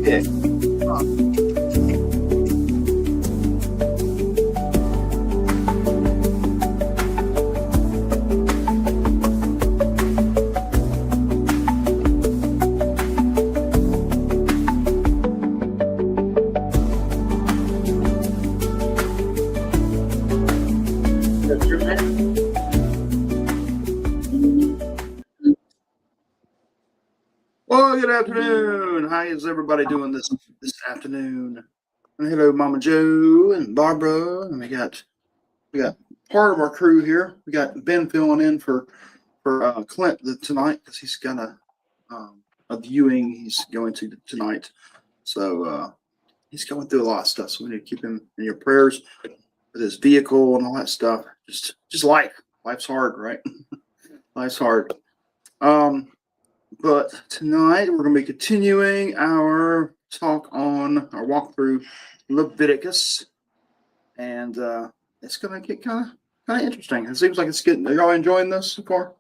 Yeah. Well, good afternoon. How is everybody doing this afternoon? And hello, Mama Joe and Barbara, and we got part of our crew here. We got Ben filling in for Clint tonight because he's got a viewing he's going to tonight. So he's going through a lot of stuff. So we need to keep him in your prayers with his vehicle and all that stuff. Just life's hard, right? Life's hard. But tonight we're going to be continuing our talk on our walk through Leviticus, and it's going to get kind of interesting. It seems like it's getting. Are y'all enjoying this so far?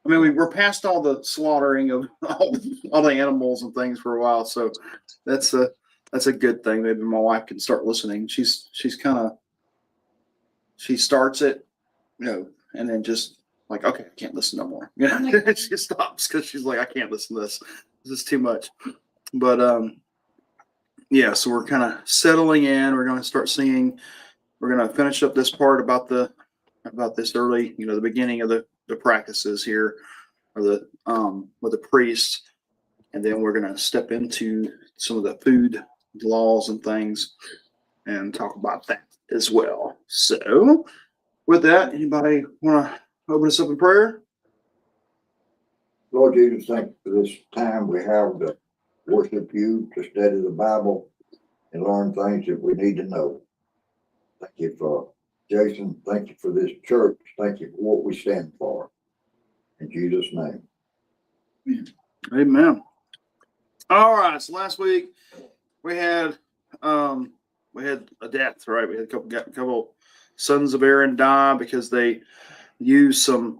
I mean, we're past all the slaughtering of all the animals and things for a while, so that's a good thing. Maybe my wife can start listening. She starts it, and then just. Like, okay, I can't listen no more. She stops because she's like, I can't listen to this. This is too much. But yeah, so we're kind of settling in. We're going to start singing. We're going to finish up this part about this early, the beginning of the practices here, or the with the priests, and then we're going to step into some of the food laws and things, and talk about that as well. So, with that, anybody want to open us up in prayer? Lord Jesus, thank you for this time we have to worship you, to study the Bible, and learn things that we need to know. Thank you for Jason. Thank you for this church. Thank you for what we stand for. In Jesus' name. Amen. All right. So last week we had a death, right? We had a couple sons of Aaron die because they use the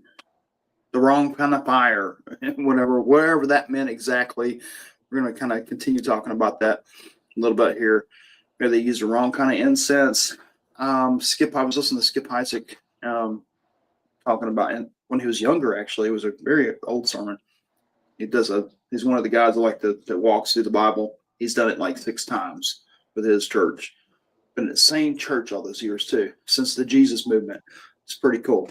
wrong kind of fire, wherever that meant exactly. We're going to kind of continue talking about that a little bit here. Where they used the wrong kind of incense. I was listening to Skip Isaac talking about it when he was younger. Actually, it was a very old sermon. He's one of the guys that walks through the Bible. He's done it like 6 times with his church. Been in the same church all those years too, since the Jesus movement. It's pretty cool.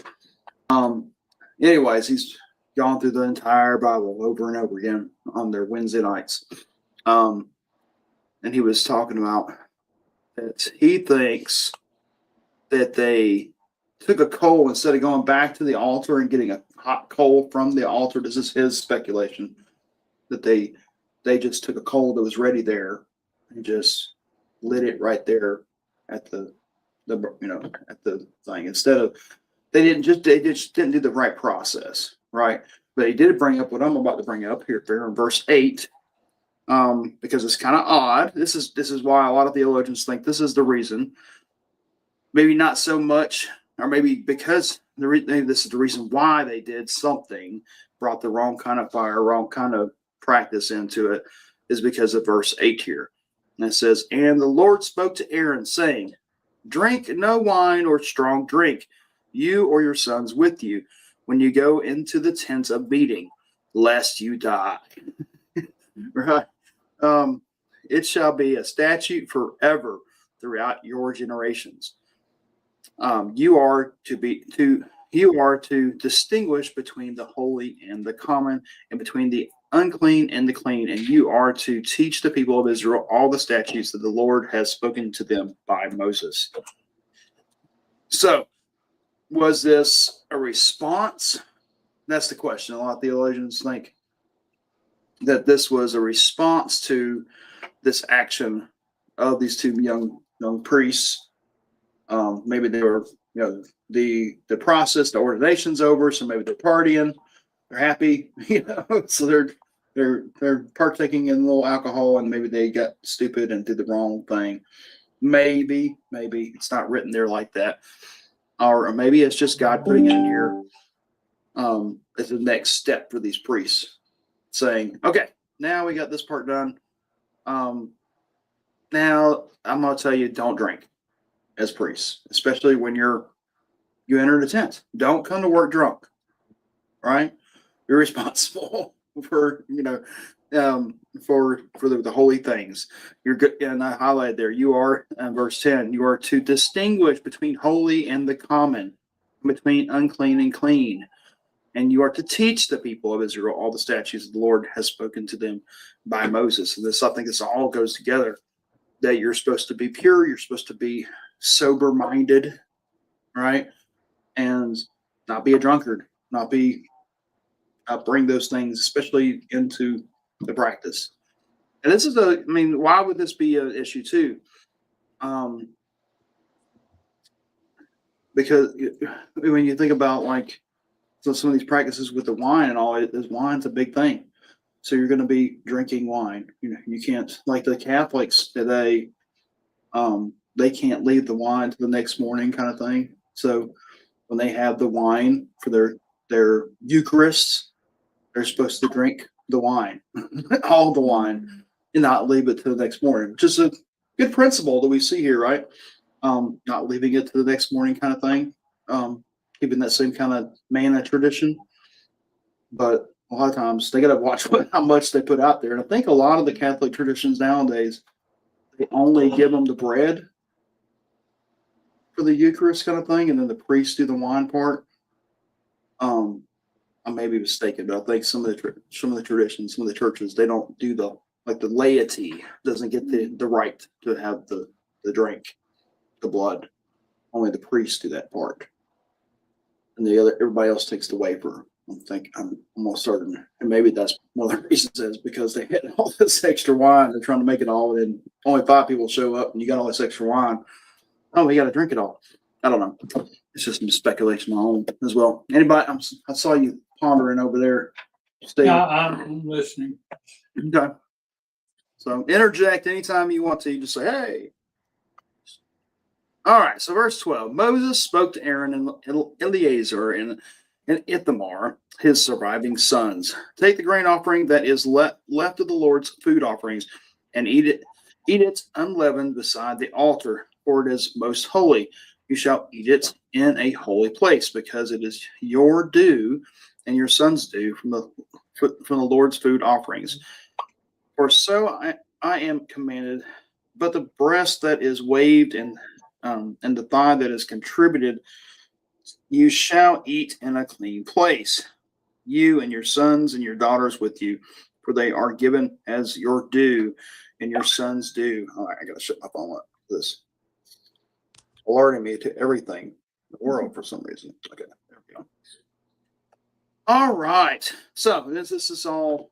Anyways, he's gone through the entire Bible over and over again on their Wednesday nights. And he was talking about that he thinks that they took a coal instead of going back to the altar and getting a hot coal from the altar. This is his speculation, that they just took a coal that was ready there and just lit it right there at the thing, instead of they just didn't do the right process, right? But he did bring up what I'm about to bring up here in verse 8, because it's kind of odd. This is why a lot of theologians think this is the reason. Maybe not so much, or maybe because maybe this is the reason why they did something, brought the wrong kind of fire, wrong kind of practice into it, is because of verse 8 here. And it says, "And the Lord spoke to Aaron, saying, Drink no wine or strong drink, you or your sons with you, when you go into the tent of meeting, lest you die." Right? It shall be a statute forever throughout your generations. You are to distinguish between the holy and the common, and between the unclean and the clean, and you are to teach the people of Israel all the statutes that the Lord has spoken to them by Moses. So, was this a response? That's the question. A lot of theologians think that this was a response to this action of these 2 young priests. Maybe they were, the process, the ordination's over, so maybe they're partying, they're happy, so they're partaking in a little alcohol, and maybe they got stupid and did the wrong thing. Maybe it's not written there like that. Or maybe it's just God putting it in here as the next step for these priests, saying, okay, now we got this part done. Now, I'm going to tell you, don't drink as priests, especially when you enter the tent. Don't come to work drunk, right? You're responsible for, for the holy things. You're good. And I highlighted there, you are, verse 10, you are to distinguish between holy and the common, between unclean and clean. And you are to teach the people of Israel all the statutes the Lord has spoken to them by Moses. And I think this all goes together, that you're supposed to be pure, you're supposed to be sober minded, right? And not be a drunkard, not bring those things, especially into the practice. And this is why would this be an issue too? Because when you think about some of these practices with the wine and all, wine's a big thing. So you're going to be drinking wine. You can't, like the Catholics today, they can't leave the wine to the next morning, kind of thing. So when they have the wine for their Eucharists, they're supposed to drink the wine, all the wine, and not leave it to the next morning, which is a good principle that we see here, right? Not leaving it to the next morning, kind of thing. Keeping that same kind of manna tradition. But a lot of times they got to watch how much they put out there. And I think a lot of the Catholic traditions nowadays, they only give them the bread for the Eucharist kind of thing, and then the priests do the wine part. I may be mistaken, but I think some of the traditions, some of the churches, they don't do the laity doesn't get the right to have the drink, the blood. Only the priests do that part, and everybody else takes the wafer. I'm almost certain, and maybe that's one of the reasons is because they had all this extra wine. They're trying to make it all, and only 5 people show up, and you got all this extra wine. Oh, we got to drink it all. I don't know. It's just some speculation on my own as well. Anybody? I saw you pondering over there, Steve. Yeah, I'm listening. Okay. So interject anytime you want to. You just say, "Hey." All right. So verse 12. Moses spoke to Aaron and Eleazar and Ithamar, his surviving sons. Take the grain offering that is left of the Lord's food offerings, and eat it unleavened beside the altar, for it is most holy. You shall eat it in a holy place, because it is your due and your son's due from the Lord's food offerings. For so I am commanded. But the breast that is waved and the thigh that is contributed, you shall eat in a clean place, you and your sons and your daughters with you, for they are given as your due and your sons' due. All right, I gotta shut my phone up. This alerting me to everything in the world for some reason. Okay, there we go. All right. So this is all,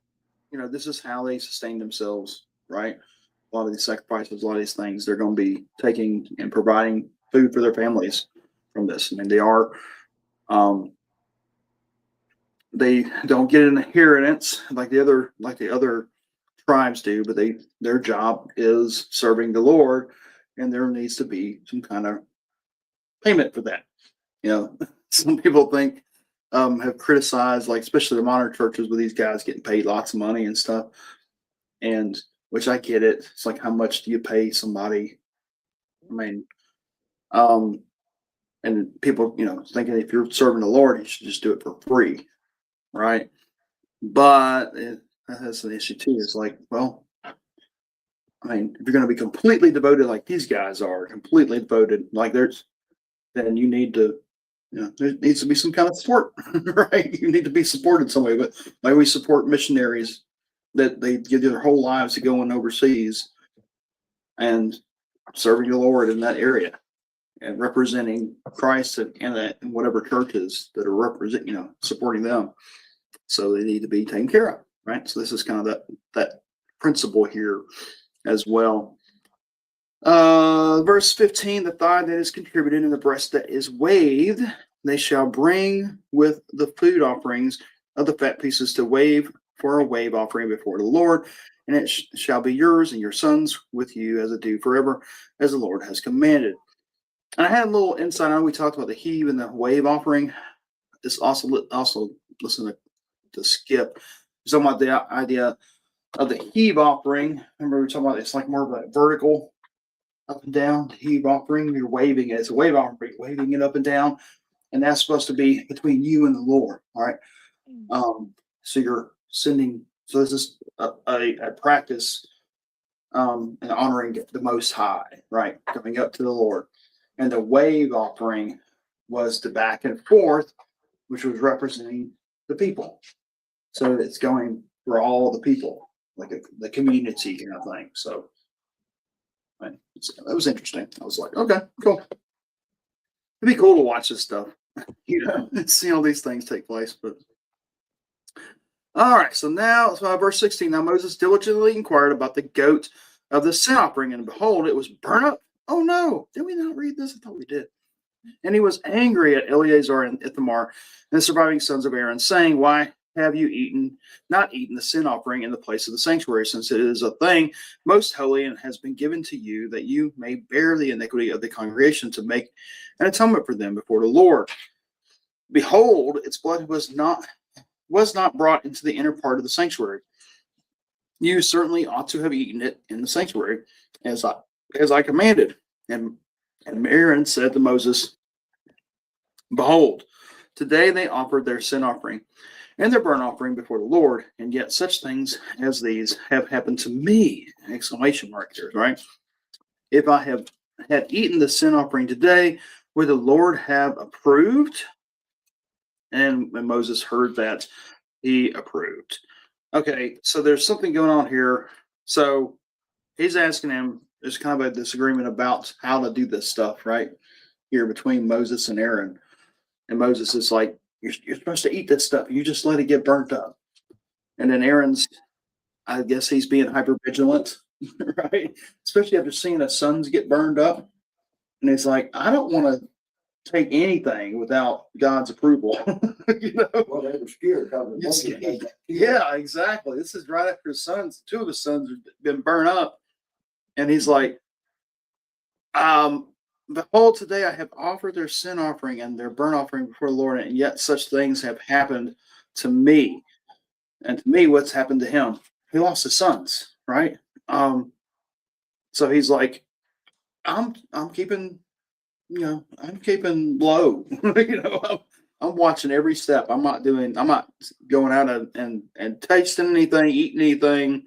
this is how they sustain themselves, right? A lot of these sacrifices, a lot of these things, they're going to be taking and providing food for their families from this. I mean, they are, they don't get an inheritance like the other tribes do, but their job is serving the Lord, and there needs to be some kind of payment for that. Some people have criticized, especially the modern churches, with these guys getting paid lots of money and stuff, and which I get it. It's like, how much do you pay somebody? I mean, and people, thinking if you're serving the Lord, you should just do it for free, right? But that's an issue too. It's like, well, I mean, if you're going to be completely devoted like these guys are, completely devoted, then you need to, there needs to be some kind of support, right? You need to be supported some way. But like we support missionaries that they give their whole lives to going overseas and serving the Lord in that area and representing Christ in whatever churches that are supporting them. So they need to be taken care of, right? So this is kind of that principle here as well. Verse 15, the thigh that is contributed and the breast that is waved, they shall bring with the food offerings of the fat pieces to wave for a wave offering before the Lord, and it shall be yours and your sons with you as a due forever, as the Lord has commanded. And I had a little insight. I know we talked about the heave and the wave offering. This also listen to Skip. He's talking about the idea of the heave offering. Remember we were talking about it's like more of a vertical up and down heave offering. You're waving it. It's a wave offering, waving it up and down, and that's supposed to be between you and the Lord. All right. So you're sending. So this is a practice and honoring the Most High, right? Coming up to the Lord, and the wave offering was the back and forth, which was representing the people. So it's going for all the people, like the community kind of thing. So right, that was interesting. I was like, okay, cool. It'd be cool to watch this stuff, and see all these things take place. But all right, so verse 16. Now Moses diligently inquired about the goat of the sin offering, and behold, it was burnt up. Oh no, did we not read this? I thought we did. And he was angry at Eleazar and Ithamar and the surviving sons of Aaron, saying, why have you not eaten the sin offering in the place of the sanctuary, since it is a thing most holy and has been given to you, that you may bear the iniquity of the congregation to make an atonement for them before the Lord? Behold, its blood was not brought into the inner part of the sanctuary. You certainly ought to have eaten it in the sanctuary, as I commanded. And Aaron said to Moses, behold, today they offered their sin offering and their burnt offering before the Lord, and yet such things as these have happened to me! Exclamation mark there, right? If I had eaten the sin offering today, would the Lord have approved? And when Moses heard that, he approved. Okay, so there's something going on here. So he's asking him, there's kind of a disagreement about how to do this stuff, right? Here between Moses and Aaron. And Moses is like, you're supposed to eat this stuff. You just let it get burnt up. And then Aaron's, I guess he's being hyper vigilant, right? Especially after seeing his sons get burned up. And he's like, I don't want to take anything without God's approval. Well, they were scared because yeah, exactly. This is right after his sons, two of his sons have been burned up. And he's like, behold, today I have offered their sin offering and their burnt offering before the Lord, and yet such things have happened to me. And to me, what's happened to him? He lost his sons, right? So he's like, I'm keeping, I'm keeping low. I'm watching every step. I'm not going out and tasting anything, eating anything,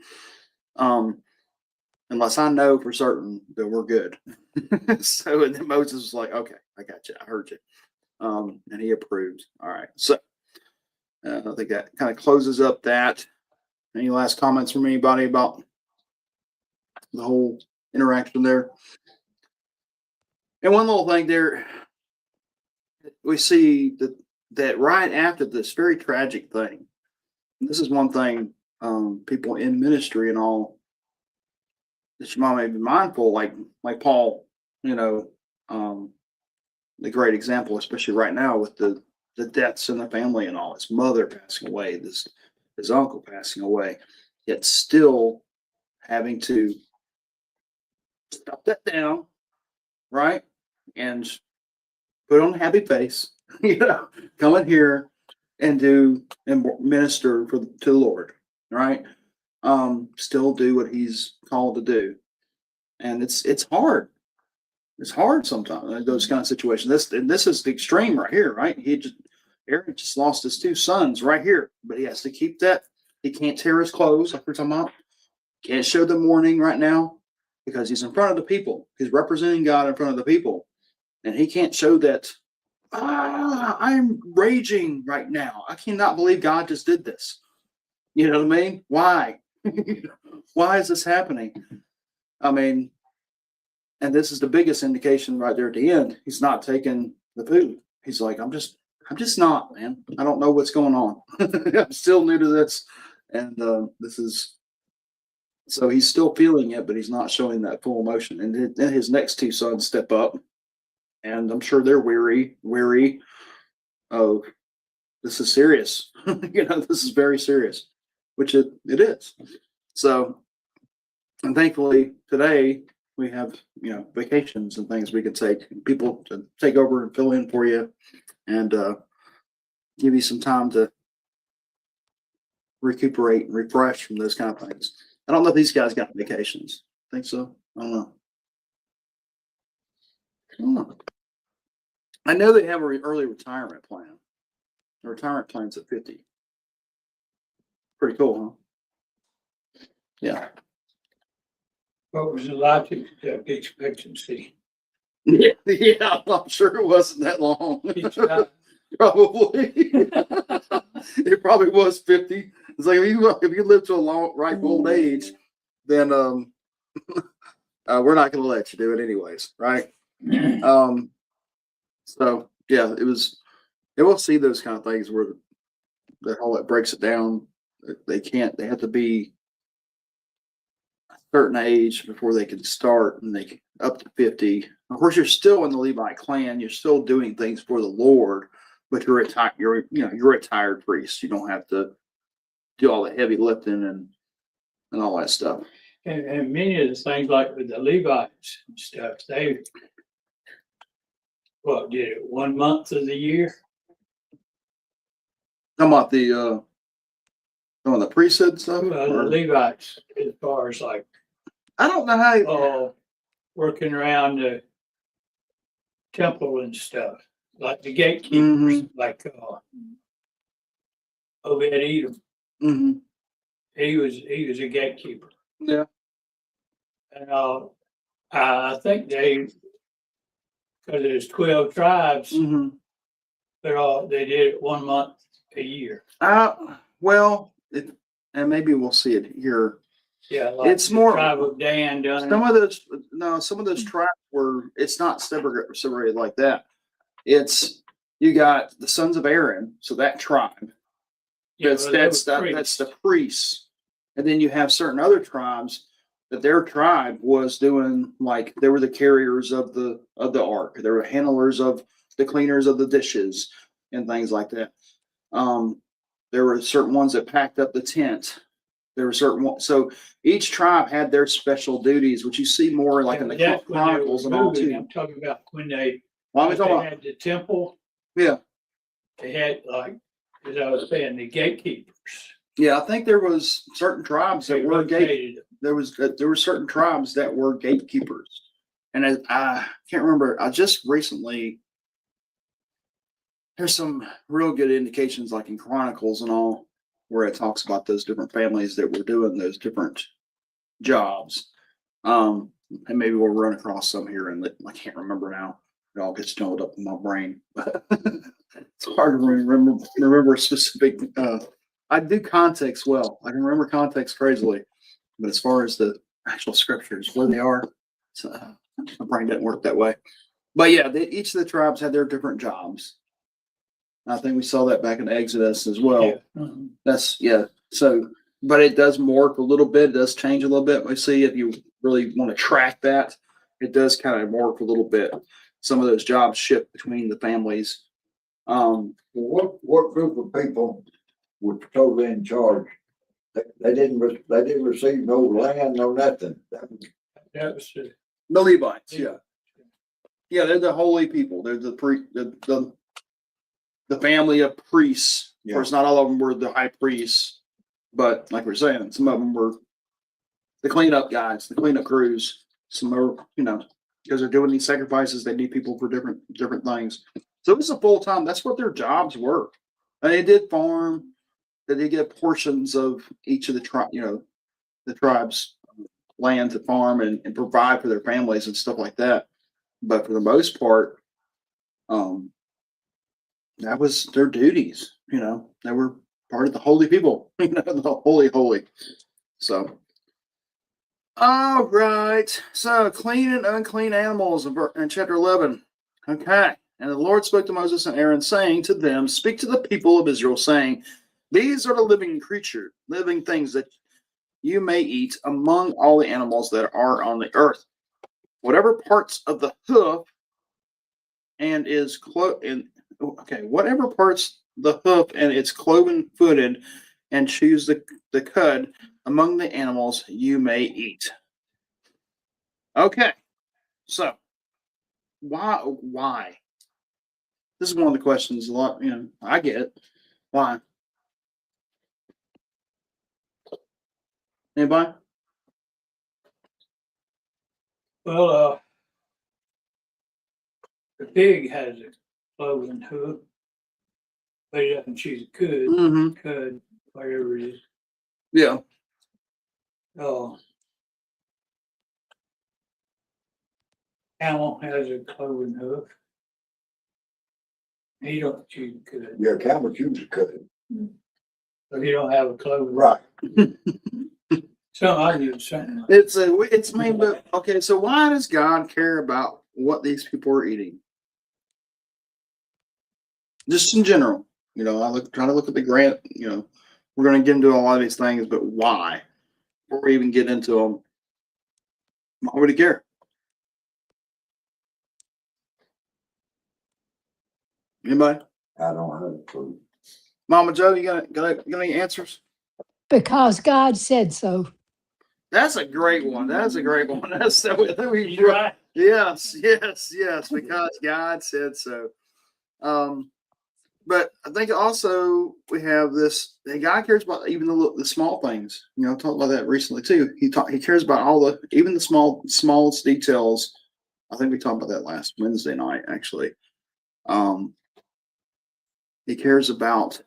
unless I know for certain that we're good. So, and then Moses was like, okay, I got you. I heard you. And he approved. All right. So I think that kind of closes up that. Any last comments from anybody about the whole interaction there? And one little thing there, we see that right after this very tragic thing, this is one thing people in ministry and all that you might be mindful, like Paul, the great example, especially right now with the deaths in the family and all, his mother passing away, his uncle passing away, yet still having to stop that down, right? And put on a happy face, come in here and do and minister to the Lord, right? Still do what he's called to do. And it's hard. It's hard sometimes in those kind of situations. This is the extreme right here, right? Aaron just lost his two sons right here, but he has to keep that. He can't tear his clothes, like we're talking about. Can't show the mourning right now because he's in front of the people. He's representing God in front of the people, and he can't show that. I'm raging right now. I cannot believe God just did this. You know what I mean? Why? Why is this happening? I mean, and this is the biggest indication right there at the end. He's not taking the food. He's like, I'm just not, man. I don't know what's going on. I'm still new to this. And this is, so he's still feeling it, but he's not showing that full emotion. And then his next two sons step up, and I'm sure they're weary of, this is serious. This is very serious, which it is. So, and thankfully today we have, vacations and things we can take, people to take over and fill in for you and give you some time to recuperate and refresh from those kind of things. I don't know if these guys got vacations. Think so? I don't know. I know they have an early retirement plan. The retirement plan's at 50. Pretty cool, huh? Yeah. What was the life expectancy? Yeah, yeah, I'm sure it wasn't that long. Each time? Probably. It probably was 50. It's like if you live to a long, ripe old age, then we're not going to let you do it anyways, right? So yeah, it was. And we'll see those kind of things where the whole it breaks it down. They can't. They have to be a certain age before they can start, and they can, up to 50. Of course, you're still in the Levite clan. You're still doing things for the Lord, but you're retired. You're you're a retired priest. You don't have to do all the heavy lifting and all that stuff. And many of the things like with the Levites and stuff, they did it 1 month of the year? Talking about the priesthood stuff. Well, the Levites, as far as like I don't know how. working around the temple and stuff, like the gatekeepers, like Obed Edom. Mm-hmm. He was a gatekeeper. Yeah. And I think because there's 12 tribes, Mm-hmm. they did it 1 month a year. Well, and maybe we'll see it here. Yeah, like It's more tribe of Dan done some of those tribes were. It's not separated like that. It's you got the sons of Aaron, so that tribe. That's the priests, and then you have certain other tribes that their tribe was doing like they were the carriers of the ark. They were handlers of the cleaners of the dishes and things like that. There were certain ones that packed up the tent. There were certain ones. So each tribe had their special duties, which you see more like in the Chronicles and all too. I'm talking about when they Had the temple. Yeah. They had, like, as I was saying, the gatekeepers. Yeah, I think there was certain tribes that were there were certain tribes that were gatekeepers, and I can't remember. I just recently there's some real good indications, like in Chronicles and all, where it talks about those different families that were doing those different jobs. And maybe we'll run across some here, and I can't remember now. It all gets jumbled up in my brain. It's hard to remember specific. I do context well. I can remember context crazily, but as far as the actual scriptures, where they are, my brain didn't work that way. But yeah, each of the tribes had their different jobs. I think we saw that back in Exodus as well. Yeah. Mm-hmm. So, but it does morph a little bit. It does change a little bit. We see if you really want to track that, it does kind of morph a little bit. Some of those jobs shift between the families. What group of people were totally in charge? They didn't receive no land, no nothing. That was The Levites, yeah, they're the holy people. They're the family of priests. Of course, not all of them were the high priests, but like we're saying, some of them were the cleanup guys, the cleanup crews. Some are, because they're doing these sacrifices, they need people for different things. So it was a full time. That's what their jobs were. And they did farm. They did get portions of each of the the tribes' land to farm and provide for their families and stuff like that. But for the most part, that was their duties. They were part of the holy people. The holy. So, all right. So, clean and unclean animals in chapter 11. Okay. And the Lord spoke to Moses and Aaron, saying to them, "Speak to the people of Israel, saying, these are the living things that you may eat among all the animals that are on the earth. Whatever parts of the hoof whatever parts the hoof and it's cloven footed and chews the cud among the animals you may eat." Okay. So why? This is one of the questions a lot, I get it. Why? Anybody? Well, the pig has a cloven hoof, but it doesn't choose a Mm-hmm. cud, whatever it is. Yeah. Camel has a cloven hoof. He don't choose a cud, Yeah, camel choose a cut. so he don't have a cloven. Right. So I do something. Like It's made, but okay. So why does God care about what these people are eating? Just in general, trying to look at the grant. We're going to get into a lot of these things, but why? Before we even get into them, why would he care? Anybody? I don't have a clue. Mama Joe, you got any answers? Because God said so. That's a great one. That's a great one. That's so we You're right. Yes, because God said so. But I think also we have this. God cares about even the small things. I talked about that recently too. He cares about even the smallest details. I think we talked about that last Wednesday night actually. He cares about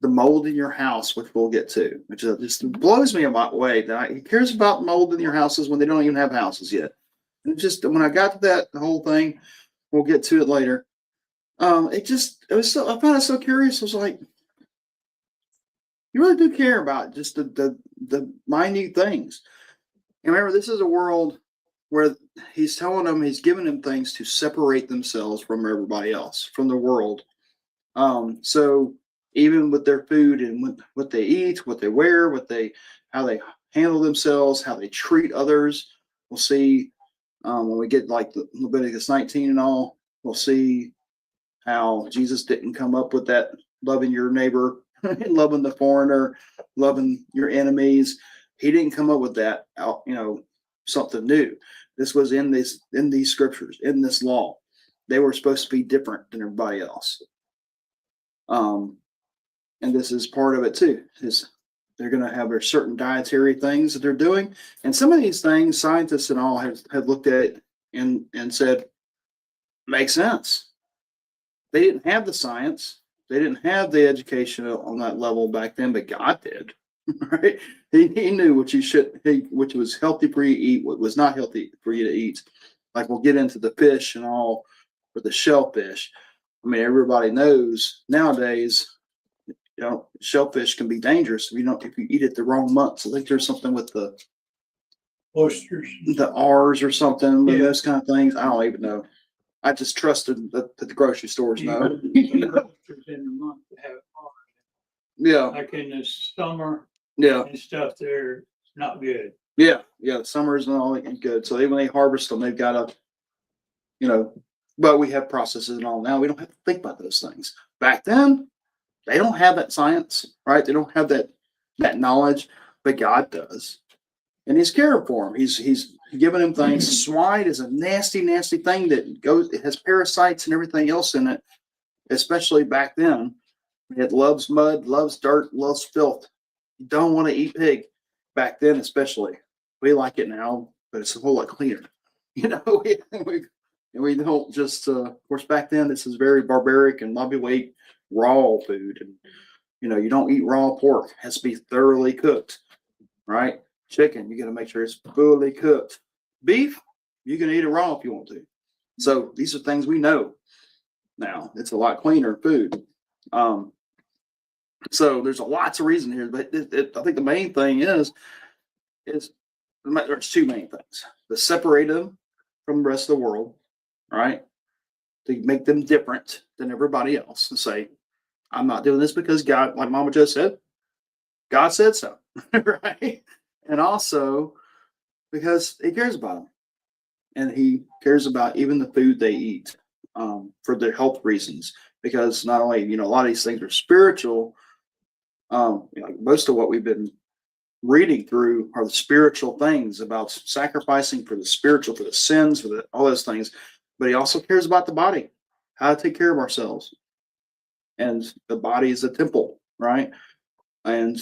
the mold in your house, which we'll get to, which just blows me away. He cares about mold in your houses when they don't even have houses yet. And just when I got to that whole thing, we'll get to it later. I found it so curious. I was like, you really do care about just the minute things. And remember, this is a world where he's telling them, he's giving them things to separate themselves from everybody else, from the world. So even with their food and what they eat, what they wear, how they handle themselves, how they treat others, we'll see when we get like the Leviticus 19 and all, we'll see how Jesus didn't come up with that loving your neighbor, loving the foreigner, loving your enemies. He didn't come up with that, something new. This was in these scriptures, in this law. They were supposed to be different than everybody else. And this is part of it too, is they're going to have their certain dietary things that they're doing. And some of these things, scientists and all have looked at it and said, makes sense. They didn't have the science. They didn't have the education on that level back then, but God did, right? He knew which was healthy for you to eat, what was not healthy for you to eat. Like we'll get into the fish and all, or the shellfish. I mean, everybody knows nowadays, shellfish can be dangerous if you eat it the wrong months. I think there's something with the Oysters. the R's or something, Yeah. those kind of things. I don't even know. I just trusted that the grocery stores know. Oysters in the month that have hard. Yeah, Like in the summer yeah, and stuff, they're not good. yeah. The summers and all that good. So when they harvest them, they've got to, but we have processes and all now. We don't have to think about those things. Back then, they don't have that science, right? They don't have that knowledge, but God does. And he's caring for him. He's giving him things. Swine is a nasty, nasty thing it has parasites and everything else in it, especially back then. It loves mud, loves dirt, loves filth. You don't want to eat pig. Back then, especially. We like it now, but it's a whole lot cleaner. We don't just, of course, back then, this is very barbaric and lobby weight raw food. And, you don't eat raw pork. It has to be thoroughly cooked, right? Chicken, you got to make sure it's fully cooked. Beef, you can eat it raw if you want to. So these are things we know now. It's a lot cleaner food. So there's lots of reason here, but I think the main thing is there's two main things: to separate them from the rest of the world, right? To make them different than everybody else, and say, "I'm not doing this because God," like Mama just said, God said so, right? And also because He cares about them, and He cares about even the food they eat for their health reasons. Because not only a lot of these things are spiritual. Most of what we've been reading through are the spiritual things about sacrificing for the spiritual, for the sins, for all those things. But he also cares about the body, how to take care of ourselves. And the body is a temple, right? And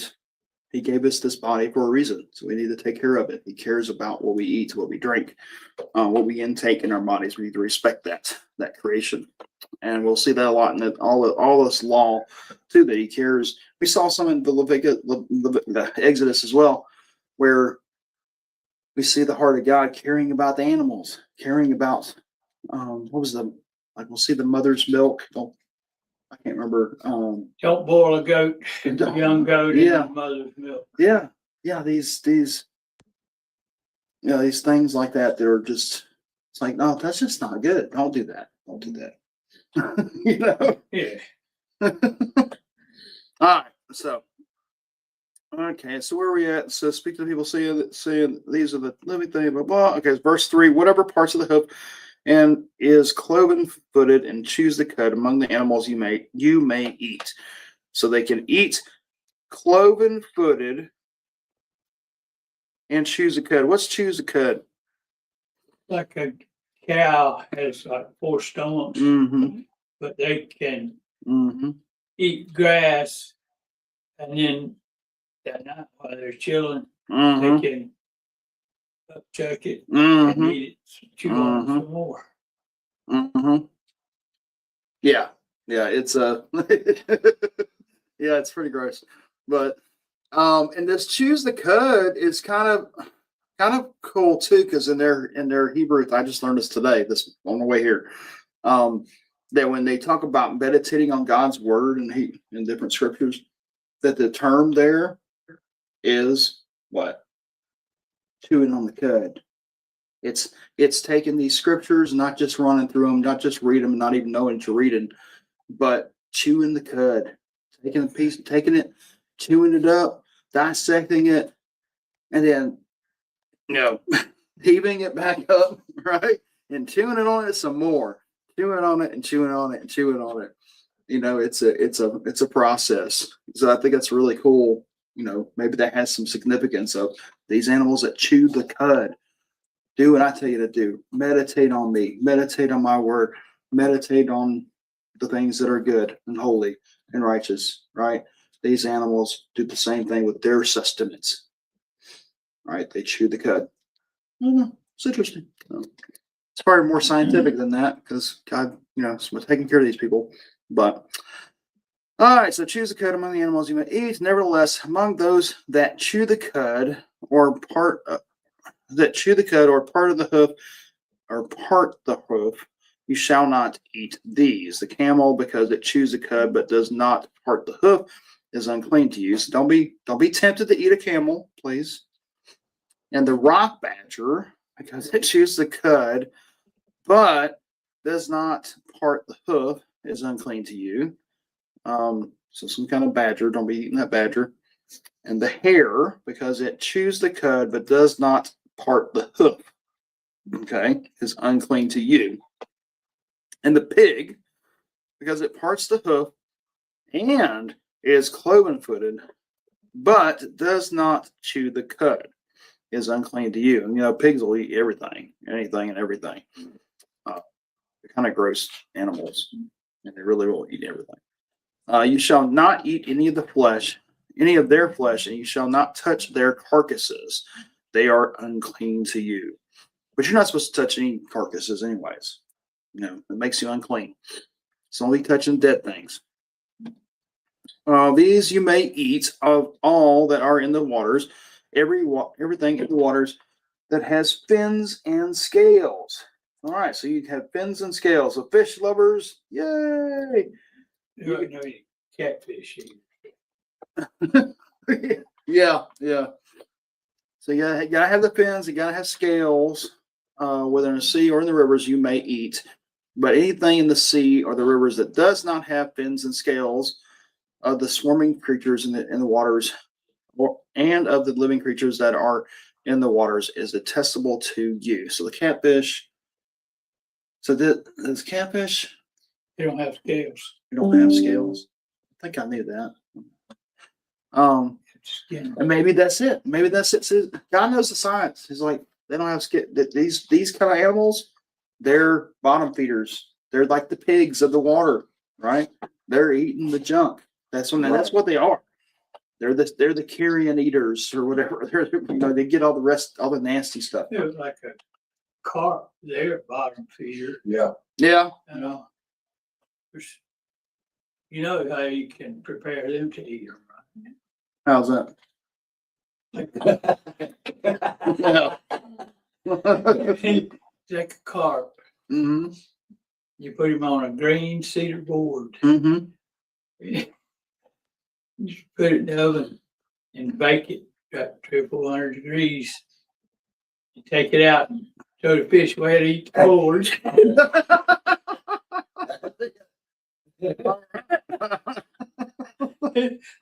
He gave us this body for a reason, so we need to take care of it. He cares about what we eat, what we drink, what we intake in our bodies. We need to respect that creation, and we'll see that a lot in all this law too. That he cares. We saw some in the Leviticus, the Exodus as well, where we see the heart of God caring about the animals, caring about what was we'll see the mother's milk. I can't remember. Don't boil a goat, young goat in Yeah. the mother's milk. Yeah, these these things like that. They're just, it's like, no, that's just not good. Don't do that. Don't do that. You know. Yeah. All right. So, okay. So where are we at? So speak to the people, saying these are the living thing. Blah blah. Okay. Verse 3. Whatever parts of the hoof and is cloven-footed, and choose the cud among the animals you may eat. So they can eat cloven-footed and choose a cud. What's choose a cud? Like a cow has like 4 stomachs, Mm-hmm. but they can Mm-hmm. eat grass, and then at night while they're chilling, Mm-hmm. they can upchuck it Mm-hmm. and eat it, chew on it some more. Mm-hmm. Yeah. It's yeah, it's pretty gross. But and this choose the cud is kind of cool too, because in their Hebrew, I just learned this today, this on the way here. That when they talk about meditating on God's word and in different scriptures, that the term there is what? Chewing on the cud. It's taking these scriptures, not just running through them, not just read them, not even knowing to read them, but chewing the cud, taking a piece, taking it, chewing it up, dissecting it, and then heaving it back up, right, and chewing it on it some more, chewing on it and chewing on it and chewing on it. It's a process. So I think that's really cool. Maybe that has some significance of these animals that chew the cud. Do what I tell you to do. Meditate on me. Meditate on my word. Meditate on the things that are good and holy and righteous, right? These animals do the same thing with their sustenance, right? They chew the cud. I don't know. It's interesting. It's probably more scientific than that because God, is taking care of these people. But all right, so choose the cud among the animals you may eat. Nevertheless, among those that chew the cud or part of the hoof or part the hoof, you shall not eat these. The camel, because it chews the cud but does not part the hoof, is unclean to you. So don't be tempted to eat a camel, please. And the rock badger, because it chews the cud but does not part the hoof, is unclean to you. So some kind of badger, don't be eating that badger. And the hare, because it chews the cud but does not part the hoof, okay, is unclean to you. And the pig, because it parts the hoof and is cloven-footed but does not chew the cud, is unclean to you. And pigs will eat everything, anything and everything. They're kind of gross animals, and they really will eat everything. You shall not eat any of their flesh, and you shall not touch their carcasses. They are unclean to you. But you're not supposed to touch any carcasses anyways. It makes you unclean. It's only touching dead things. These you may eat of all that are in the waters, everything in the waters that has fins and scales. All right, so you have fins and scales. So fish lovers, yay! You don't know any catfish Yeah. So you gotta have the fins. You gotta have scales. Whether in the sea or in the rivers, you may eat. But anything in the sea or the rivers that does not have fins and scales, of the swarming creatures in the waters, and of the living creatures that are in the waters, is detestable to you. So the catfish. So this catfish. They don't have scales. They don't have scales. I think I knew that. And maybe that's it. Maybe that's it. So God knows the science. He's like, they don't have these kind of animals. They're bottom feeders. They're like the pigs of the water, right? They're eating the junk. That's what they are. they're the carrion eaters or whatever. They get all the nasty stuff. It was like a carp there, bottom feeder. Yeah, Yeah. You know, you know how you can prepare them to eat them, How's that? Yeah. right? Like a carp. Mm-hmm. You put him on a green cedar board. Mm-hmm. Just put it in the oven and bake it at 400 degrees. You take it out and show the fish where to eat the board.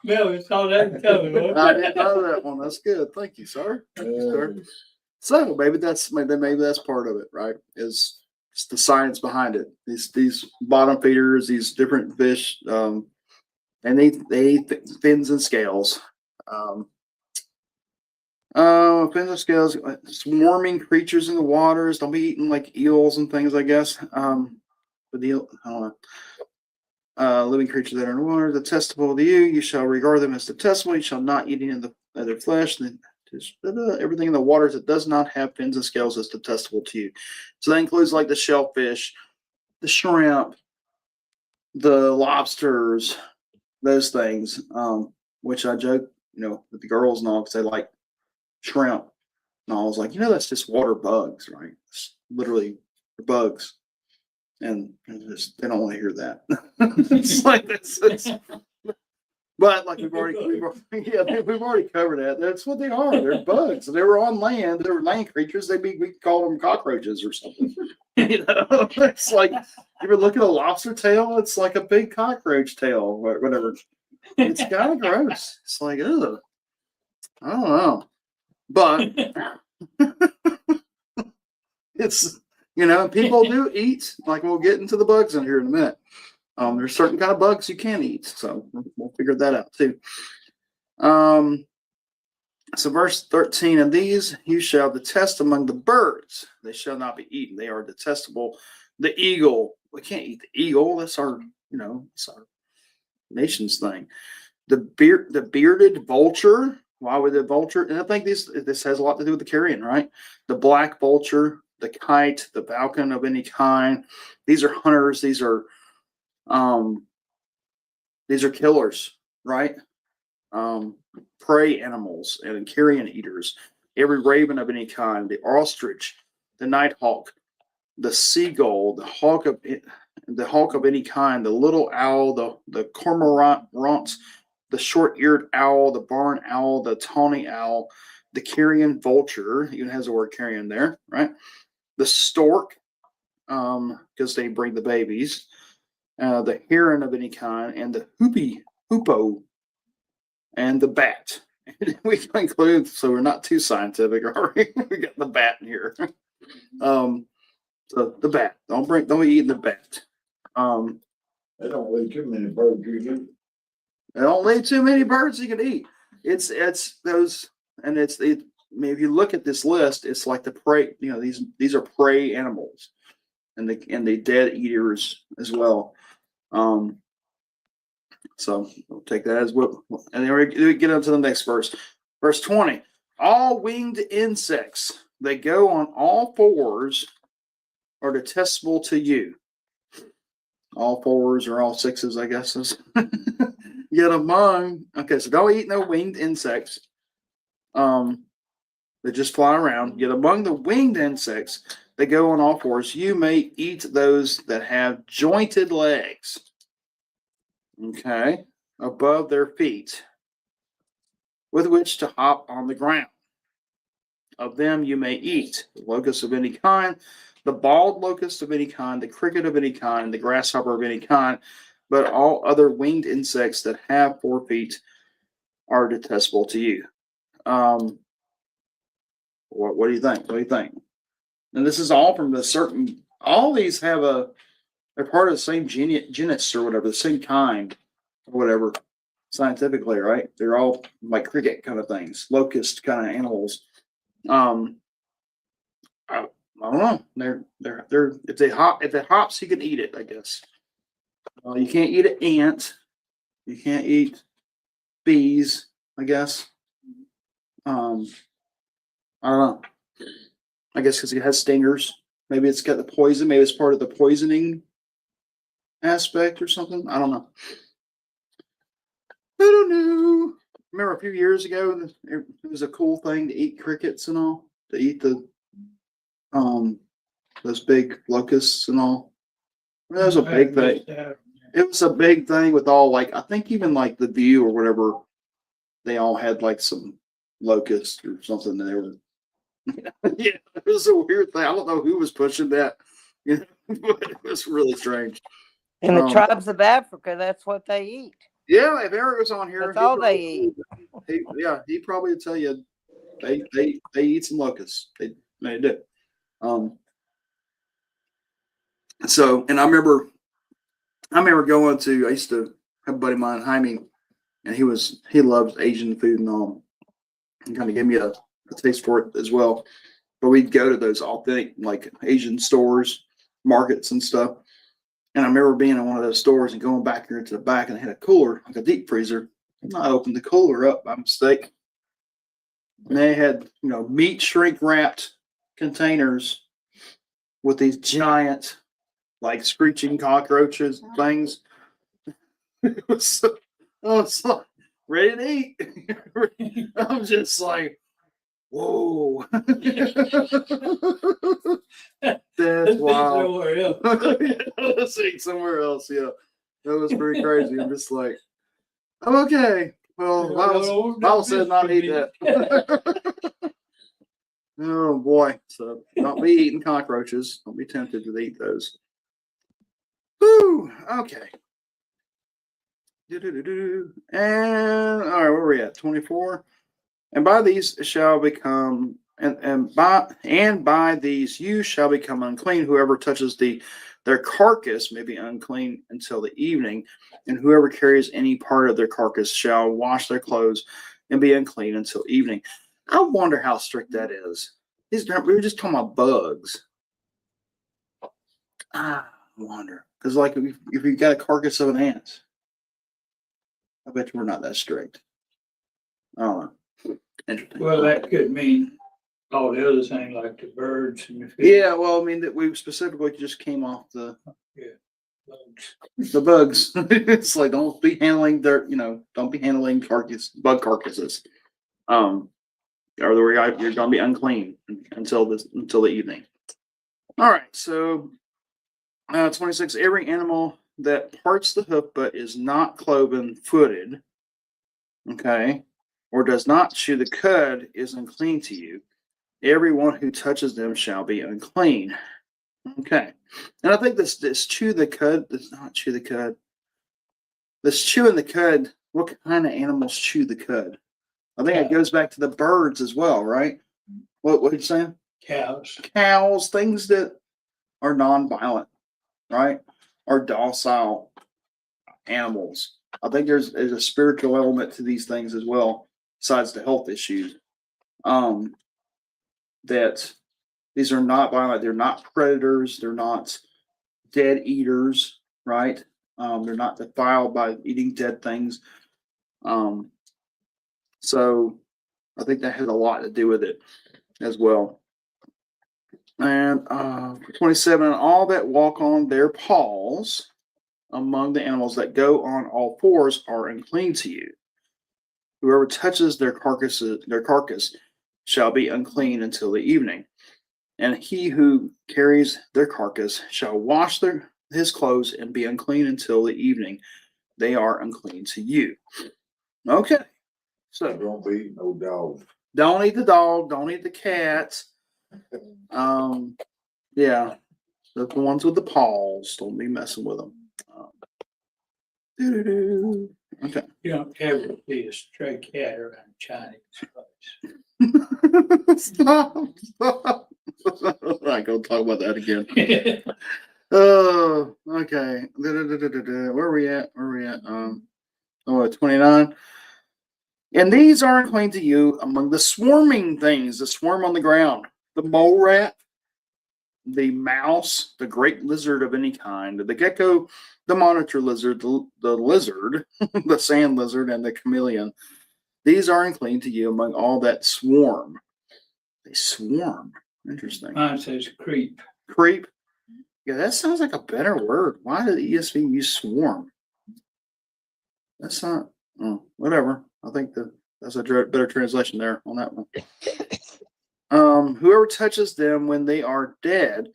No, it's all that coming. I didn't know that one. That's good. Thank you, sir. Thank you, sir. So maybe that's part of it, right? Is it's the science behind it. These bottom feeders, these different fish, and they eat fins and scales. Fins and scales, swarming creatures in the waters. Don't be eating like eels and things, I guess. But the I don't know. Living creatures that are in the water, detestable to you, you shall regard them as detestable. You shall not eat any of their flesh. Everything in the waters that does not have fins and scales is detestable to you. So that includes like the shellfish, the shrimp, the lobsters, those things. Which I joke, with the girls and all, because they like shrimp. And I was like, that's just water bugs, right? It's literally bugs. And they don't want to hear that. It's like this. But like we've already covered that. That's what they are. They're bugs. If they were on land. They were land creatures. We call them cockroaches or something. It's like you ever look at a lobster tail? It's like a big cockroach tail, or whatever. It's kind of gross. It's like, ugh. I don't know, but it's. People do eat, like we'll get into the bugs in here in a minute. There's certain kind of bugs you can eat, so we'll figure that out too. So verse 13, and these you shall detest among the birds. They shall not be eaten. They are detestable. The eagle, we can't eat the eagle. That's our, it's our nation's thing. The bearded vulture. Why would the vulture? And I think this has a lot to do with the carrion, right? The black vulture, the kite, the falcon of any kind. These are hunters. These are killers, right? Prey animals and carrion eaters. Every raven of any kind, the ostrich, the nighthawk, the seagull, the hawk of any kind, the little owl, the cormorant, the short-eared owl, the barn owl, the tawny owl, the carrion vulture, even has the word carrion there, right? The stork, because they bring the babies, the heron of any kind, and the hoopoe, and the bat. We can include, so we're not too scientific, are we? We got the bat in here. So the bat. Don't be eating the bat. they don't leave too many birds you can. They don't leave too many birds you can eat. It's those, and I mean, if you look at this list, it's like the prey. These are prey animals, and the dead eaters as well. So we'll take that as well. And then we get on to the next verse. Verse 20. All winged insects that go on all fours are detestable to you. All fours or all sixes, I guess. Yet among, okay, so don't eat no winged insects. They just fly around. Yet among the winged insects that go on all fours, you may eat those that have jointed legs. Okay, above their feet, with which to hop on the ground. Of them you may eat the locust of any kind, the bald locust of any kind, the cricket of any kind, the grasshopper of any kind, but all other winged insects that have 4 feet are detestable to you. What do you think? What do you think? And this is all from all these they're part of the same genus or whatever, the same kind or whatever, scientifically, right? They're all like cricket kind of things, locust kind of animals. I don't know. They're if it hops, you can eat it, I guess. You can't eat an ant. You can't eat bees. I guess. I don't know. I guess because it has stingers. Maybe it's got the poison. Maybe it's part of the poisoning aspect or something. I don't know. I don't know. Remember a few years ago, it was a cool thing to eat crickets and all, to eat the those big locusts and all. That was a big thing. It was a big thing with all, like, I think even like The View or whatever, they all had like some locusts or something. And they were, yeah, it was a weird thing. I don't know who was pushing that, but it was really strange. In the Um, tribes of Africa, that's what they eat. Yeah, if Eric was on here, That's all they eat. He'd probably tell you they eat some locusts. They do. So, and I remember going to. I used to have a buddy of mine, Jaime, and he loves Asian food and all. And kind of gave me a taste for it as well. But we'd go to those authentic like Asian stores, markets and stuff. And I remember being in one of those stores and going back here to the back, and they had a cooler, like a deep freezer. And I opened the cooler up by mistake. And they had, meat shrink wrapped containers with these giant, like screeching cockroaches things. I was like, ready to eat. I'm just like, whoa. That's wild. Let's eat somewhere else. Yeah. That was pretty crazy. I'm just like, I'm okay. Well, Bible says not to eat that. Oh boy. So don't be eating cockroaches. Don't be tempted to eat those. Whew. Okay. And all right, where are we at? 24. And by these shall become and by these you shall become unclean. Whoever touches their carcass may be unclean until the evening, and whoever carries any part of their carcass shall wash their clothes and be unclean until evening. I wonder how strict that is. We were just talking about bugs. I wonder, because like if you got a carcass of an ant, I bet you we're not that strict. I don't know. Interesting. Well, that could mean all the other things like the birds and the fish. Yeah, well, I mean that we specifically just came off the bugs. bugs. It's like don't be handling don't be handling bug carcasses. Or you're gonna be unclean until the evening. All right, so 26. Every animal that parts the hoof but is not cloven footed, okay, or does not chew the cud is unclean to you. Everyone who touches them shall be unclean. Okay. And I think this chew the cud does not chew the cud. This chewing the cud, what kind of animals chew the cud? I think it goes back to the birds as well, right? What are you saying? Cows, things that are non-violent, right? Are docile animals. I think there's a spiritual element to these things as well, besides the health issues. That these are not violent. They're not predators. They're not dead eaters, right? They're not defiled by eating dead things. So I think that has a lot to do with it as well. And 27, and all that walk on their paws among the animals that go on all fours are unclean to you. Whoever touches their carcass shall be unclean until the evening. And he who carries their carcass shall wash his clothes and be unclean until the evening. They are unclean to you. Okay. So Don't be no dog. don't eat the dog. Don't eat the cat. Yeah. The ones with the paws. Don't be messing with them. Okay. You don't ever see a stray cat around Chinese Stop. I'm not going to talk about that again. Oh, okay. Where are we at? 29. And these are unclean to you among the swarming things, the swarm on the ground, the mole rat, the mouse, the great lizard of any kind, the gecko, the monitor lizard, the lizard, the sand lizard, and the chameleon. These are unclean to you among all that swarm. They swarm. Interesting. Mine says creep. Creep. Yeah, that sounds like a better word. Why did the ESV use swarm? That's not, whatever. I think that's a better translation there on that one. Whoever touches them when they are dead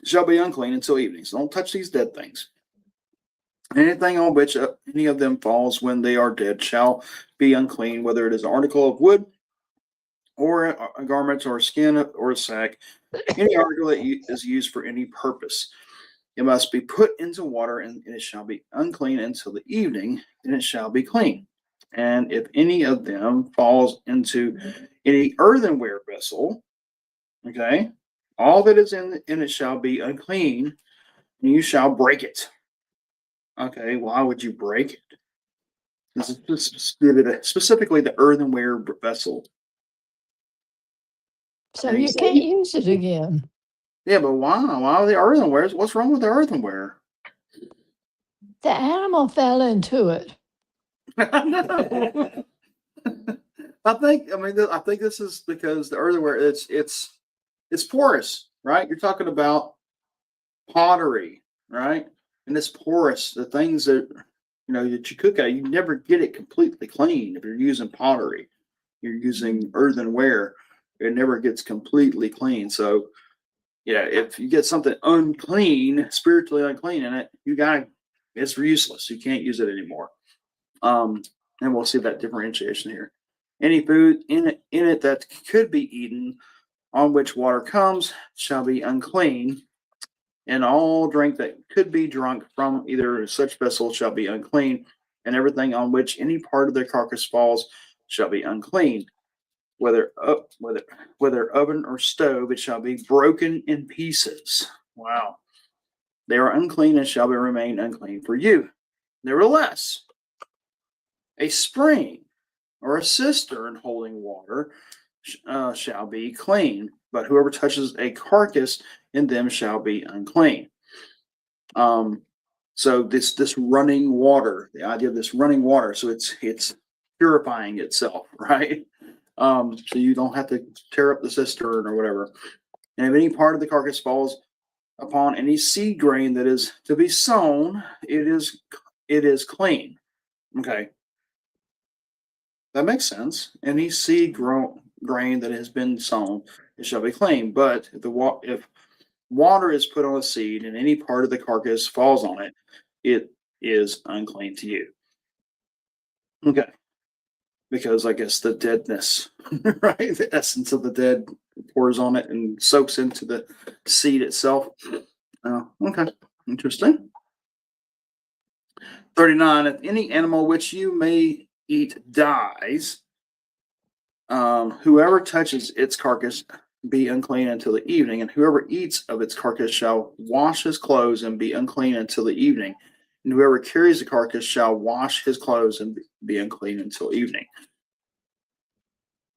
shall be unclean until evening. So don't touch these dead things. Anything on which any of them falls when they are dead shall be unclean, whether it is an article of wood or a garment or a skin or a sack, any article that is used for any purpose. It must be put into water, and it shall be unclean until the evening, and it shall be clean. And if any of them falls into any earthenware vessel, okay, all that is in it shall be unclean, and you shall break it. Okay, why would you break it? This is specifically the earthenware vessel. So you can't use it again. Yeah, but why? Why are the earthenware? What's wrong with the earthenware? The animal fell into it. I think this is because the earthenware it's porous, right? You're talking about pottery, right? And it's porous. The things that that you cook at, you never get it completely clean if you're using pottery. You're using earthenware, it never gets completely clean. So yeah, if you get something unclean, spiritually unclean in it, it's useless. You can't use it anymore. And we'll see that differentiation here. Any food in it that could be eaten, on which water comes, shall be unclean, and all drink that could be drunk from either such vessel shall be unclean, and everything on which any part of the carcass falls shall be unclean. Whether oven or stove, it shall be broken in pieces. Wow. They are unclean and shall remain unclean for you. Nevertheless, a spring or a cistern holding water shall be clean, but whoever touches a carcass in them shall be unclean. So this running water, the idea of this running water, so it's purifying itself, right? So you don't have to tear up the cistern or whatever. And if any part of the carcass falls upon any seed grain that is to be sown, it is clean. Okay, that makes sense. Any seed grain that has been sown, it shall be clean. But if water is put on a seed and any part of the carcass falls on it, it is unclean to you. Okay. Because I guess the deadness, right? The essence of the dead pours on it and soaks into the seed itself. Okay, interesting. 39. If any animal which you may eat dies, whoever touches its carcass be unclean until the evening, and whoever eats of its carcass shall wash his clothes and be unclean until the evening. And whoever carries the carcass shall wash his clothes and be unclean until evening.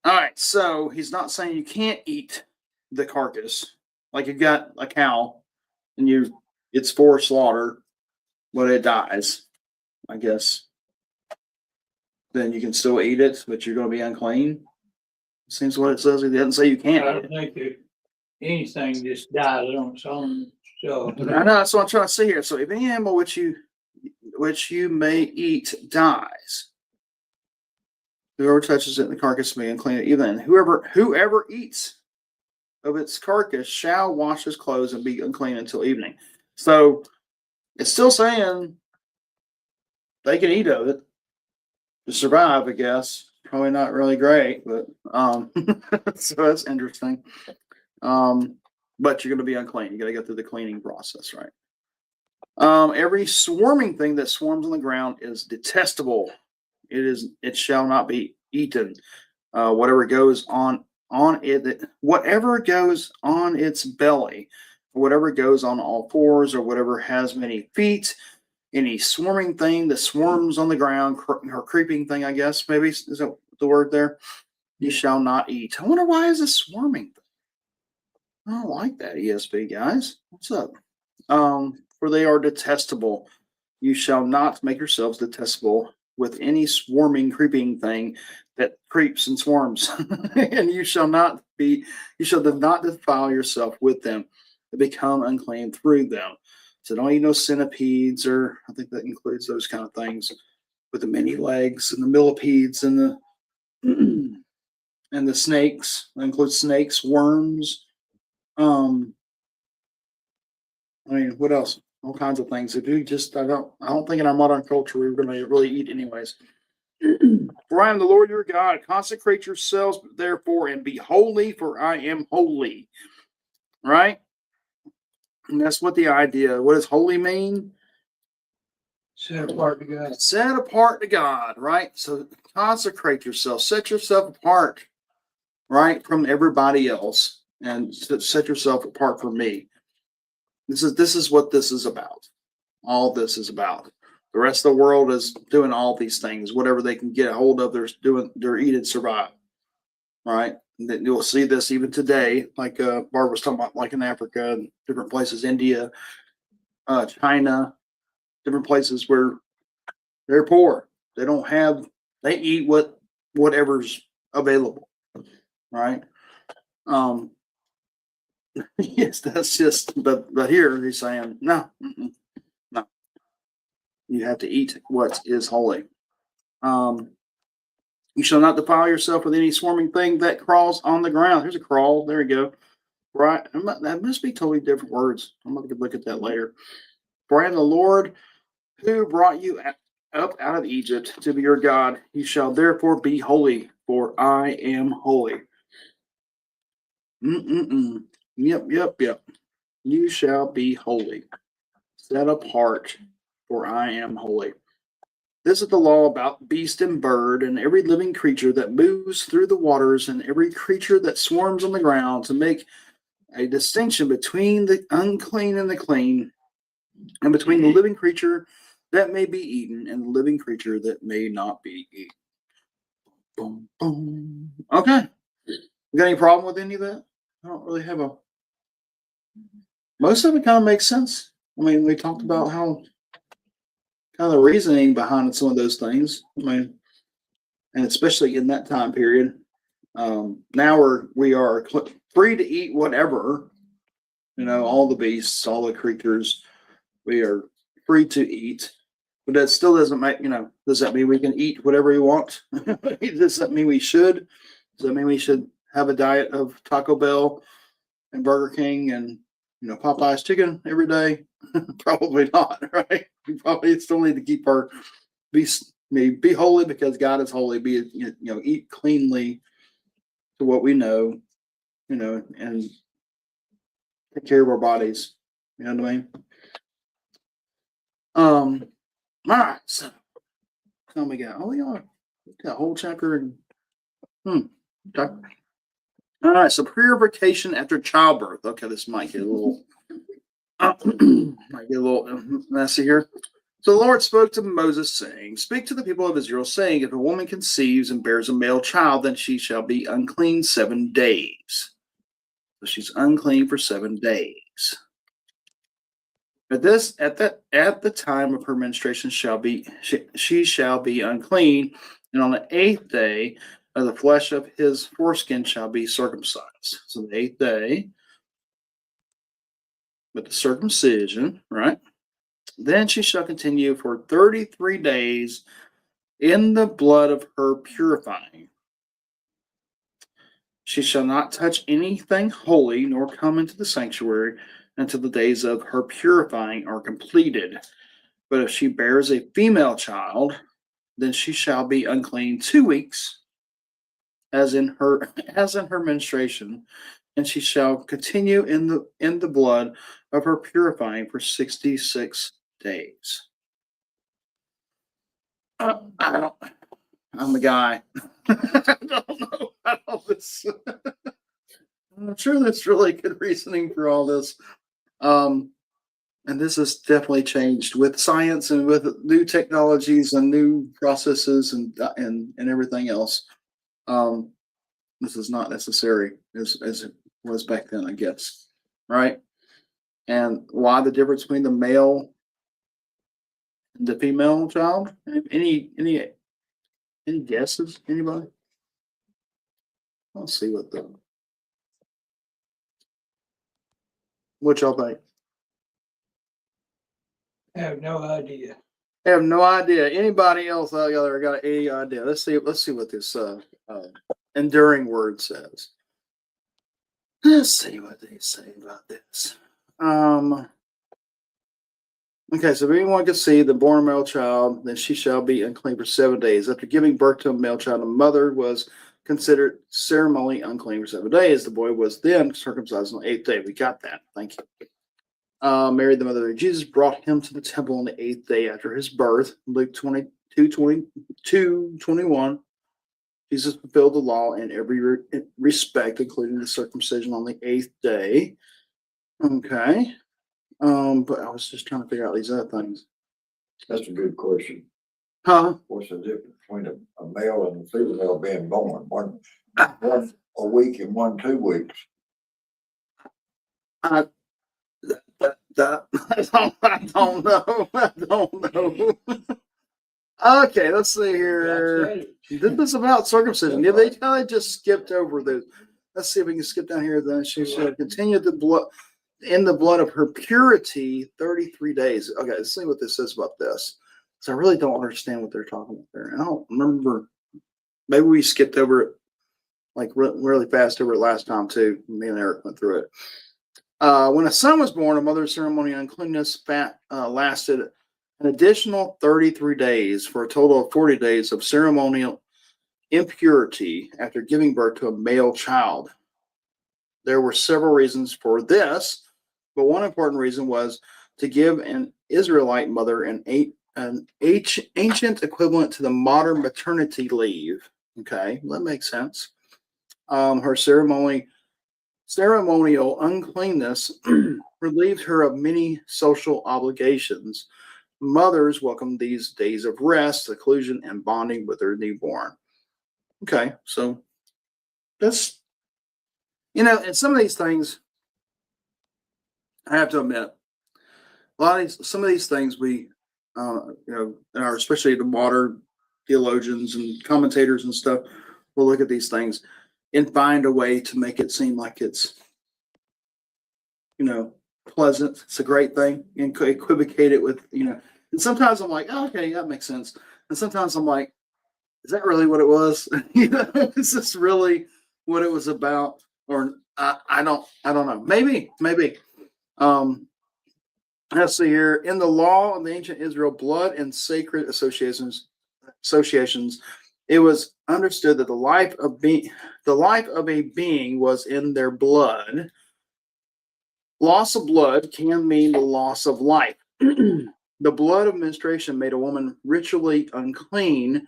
All right, so he's not saying you can't eat the carcass. Like you've got a cow and it's for slaughter, but it dies, I guess. Then you can still eat it, but you're going to be unclean. Seems what it says. It doesn't say you I can't don't eat think that anything just dies on its own. So it. I know, that's what I'm trying to say here. So if any animal which you may eat dies, whoever touches it in the carcass may unclean it. Even whoever eats of its carcass shall wash his clothes and be unclean until evening. So it's still saying they can eat of it to survive, I guess. Probably not really great, but so that's interesting. But you're going to be unclean. You got to go through the cleaning process, right? Every swarming thing that swarms on the ground is detestable. It shall not be eaten. Whatever goes on it, whatever goes on its belly, whatever goes on all fours, or whatever has many feet, any swarming thing that swarms on the ground, or creeping thing, I guess, maybe is that the word there? You shall not eat. I wonder why is this swarming thing? I don't like that, ESV guys. What's up? For they are detestable. You shall not make yourselves detestable with any swarming, creeping thing that creeps and swarms, and you shall not defile yourself with them to become unclean through them. So don't eat no centipedes, or I think that includes those kind of things with the many legs and the millipedes and the and the snakes. That includes snakes, worms. I mean, what else? All kinds of things that do. Just I don't think in our modern culture we're going to really eat anyways. For I am the Lord your God. Consecrate yourselves, therefore, and be holy, for I am holy. Right? And that's what the idea. What does holy mean? Set apart to God. Set apart to God, right? So consecrate yourself, set yourself apart, right, from everybody else, and set yourself apart from me. This is what this is about. All this is about. The rest of the world is doing all these things, whatever they can get a hold of. They're eating, survive, right? And then you'll see this even today, like Barb was talking about, like in Africa and different places, India, China, different places where they're poor. They don't have. They eat whatever's available, right? Yes, that's just. But here he's saying no, no. You have to eat what is holy. You shall not defile yourself with any swarming thing that crawls on the ground. Here's a crawl. There you go. Right. That must be totally different words. I'm going to look at that later. For I am the Lord who brought you up out of Egypt to be your God. You shall therefore be holy, for I am holy. Yep. You shall be holy, set apart, for I am holy. This is the law about beast and bird and every living creature that moves through the waters and every creature that swarms on the ground, to make a distinction between the unclean and the clean, and between the living creature that may be eaten and the living creature that may not be eaten. Boom, boom. Okay. You got any problem with any of that? I don't really have a. Most of it kind of makes sense. I mean, we talked about how kind of the reasoning behind some of those things. I mean, and especially in that time period. Now we are free to eat whatever, all the beasts, all the creatures, we are free to eat. But that still doesn't make, does that mean we can eat whatever we want? Does that mean we should? Does that mean we should have a diet of Taco Bell and Burger King and, Popeye's chicken every day? Probably not, right? We probably still need to keep our be holy because God is holy. Eat cleanly to what we know, and take care of our bodies. You know what I mean? All right. So, we got a whole chapter and okay. All right. So purification after childbirth. Okay, this might get a little messy here. So the Lord spoke to Moses, saying, "Speak to the people of Israel, saying, if a woman conceives and bears a male child, then she shall be unclean 7 days." So she's unclean for 7 days. But at the time of her menstruation she shall be unclean, and on the 8th day of the flesh of his foreskin shall be circumcised. So the 8th day, with the circumcision, right? Then she shall continue for 33 days in the blood of her purifying. She shall not touch anything holy, nor come into the sanctuary until the days of her purifying are completed. But if she bears a female child, then she shall be unclean 2 weeks, as in her menstruation, and she shall continue in the blood of her purifying for 66 days. I'm the guy. I don't know about all this. I'm sure that's really good reasoning for all this. And this has definitely changed with science and with new technologies and new processes and everything else. This is not necessary as it was back then, I guess. Right? And why the difference between the male The female child? Any guesses? Anybody? Let's see what y'all think. I have no idea. I have no idea. Anybody else out there got any idea? Let's see what this enduring word says. Let's see what they say about this. Okay, so if anyone can see the born male child, then she shall be unclean for 7 days. After giving birth to a male child, the mother was considered ceremonially unclean for 7 days. The boy was then circumcised on the 8th day. We got that. Thank you. Mary, the mother of Jesus, brought him to the temple on the 8th day after his birth. Luke 22:21. Jesus fulfilled the law in every respect, including the circumcision on the 8th day. Okay. But I was just trying to figure out these other things. That's a good question. Huh? What's the difference between a male and a female being born? One a week and one 2 weeks. I don't know. I don't know. Okay, let's see here. This is about circumcision. Yeah, they kind of just skipped over those. Let's see if we can skip down here. Then she shall continue the blood in the blood of her purity 33 days. Okay, let's see what this says about this. So I really don't understand what they're talking about there. I don't remember. Maybe we skipped over it like really fast over it last time too. Me and Eric went through it. When a son was born, a mother's ceremonial uncleanness lasted an additional 33 days for a total of 40 days of ceremonial impurity after giving birth to a male child. There were several reasons for this, but one important reason was to give an Israelite mother an ancient equivalent to the modern maternity leave. Okay, that makes sense. Her ceremonial uncleanness relieved her of many social obligations. Mothers welcomed these days of rest, seclusion, and bonding with their newborn. Okay, so that's, and some of these things, I have to admit, some of these things we, especially the modern theologians and commentators and stuff, will look at these things and find a way to make it seem like it's, pleasant. It's a great thing, and equivocate it with, and sometimes I'm like, oh, okay, that makes sense. And sometimes I'm like, is that really what it was? Is this really what it was about? Or I don't know. Maybe. Let's see here. In the law of the ancient Israel, blood and sacred associations, it was understood that the life of a being was in their blood. Loss of blood can mean the loss of life. The blood of menstruation made a woman ritually unclean.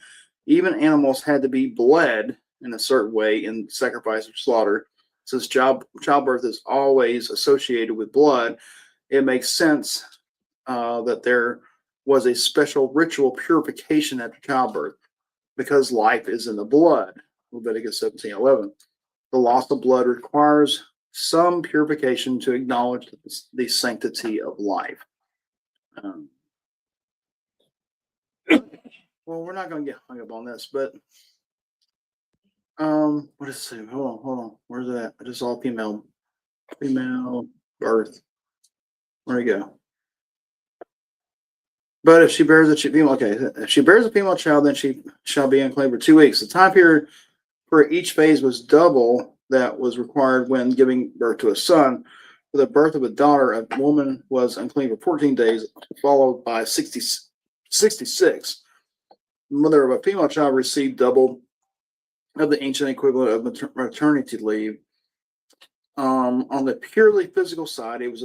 Even animals had to be bled in a certain way in sacrifice or slaughter. Since childbirth is always associated with blood, it makes sense that there was a special ritual purification after childbirth because life is in the blood. Leviticus 17:11. The loss of blood requires some purification to acknowledge the sanctity of life. Well, we're not going to get hung up on this, but what is it? Hold on. Where's it at? I just saw female birth. Where'd it go? But if she bears a female, if she bears a female child, then she shall be unclean for 2 weeks. The time period for each phase was double that was required when giving birth to a son. For the birth of a daughter, a woman was unclean for 14 days, followed by 66. The mother of a female child received double of the ancient equivalent of maternity leave. On the purely physical side, it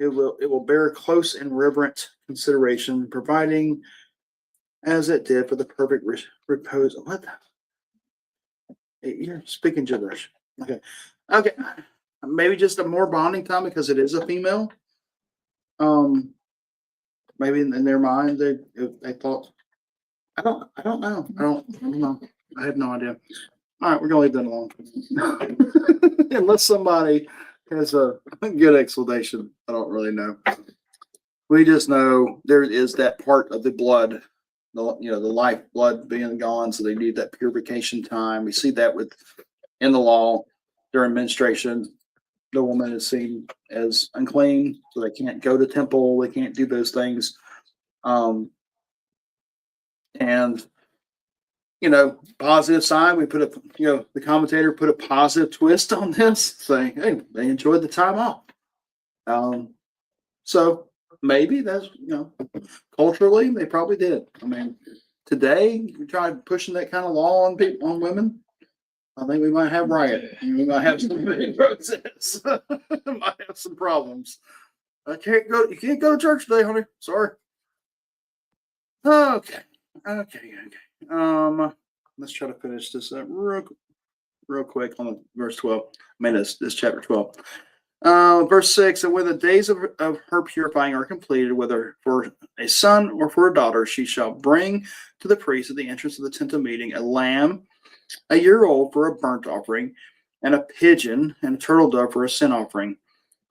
will bear close and reverent consideration, providing as it did for the perfect repose. What? You're speaking gibberish. Okay. Maybe just a more bonding time because it is a female. Maybe in their mind they thought. I don't know. I don't know. I have no idea. All right, we're gonna leave that alone. Unless somebody has a good explanation, I don't really know. We just know there is that part of the blood, the life blood being gone, so they need that purification time. We see that in the law during menstruation. The woman is seen as unclean, so they can't go to temple, they can't do those things. And positive side, we put the commentator put a positive twist on this, saying, hey, they enjoyed the time off. So maybe that's, culturally, they probably did. I mean, today, you try pushing that kind of law on people, on women, I think we might have riot. We might have some big protests. Might have some problems. You can't go to church today, honey. Sorry. Okay. Let's try to finish this up real quick on verse 12. I mean, this chapter 12. Verse 6, and when the days of her purifying are completed, whether for a son or for a daughter, she shall bring to the priest at the entrance of the tent of meeting a lamb, a year old, for a burnt offering, and a pigeon and a turtle dove for a sin offering.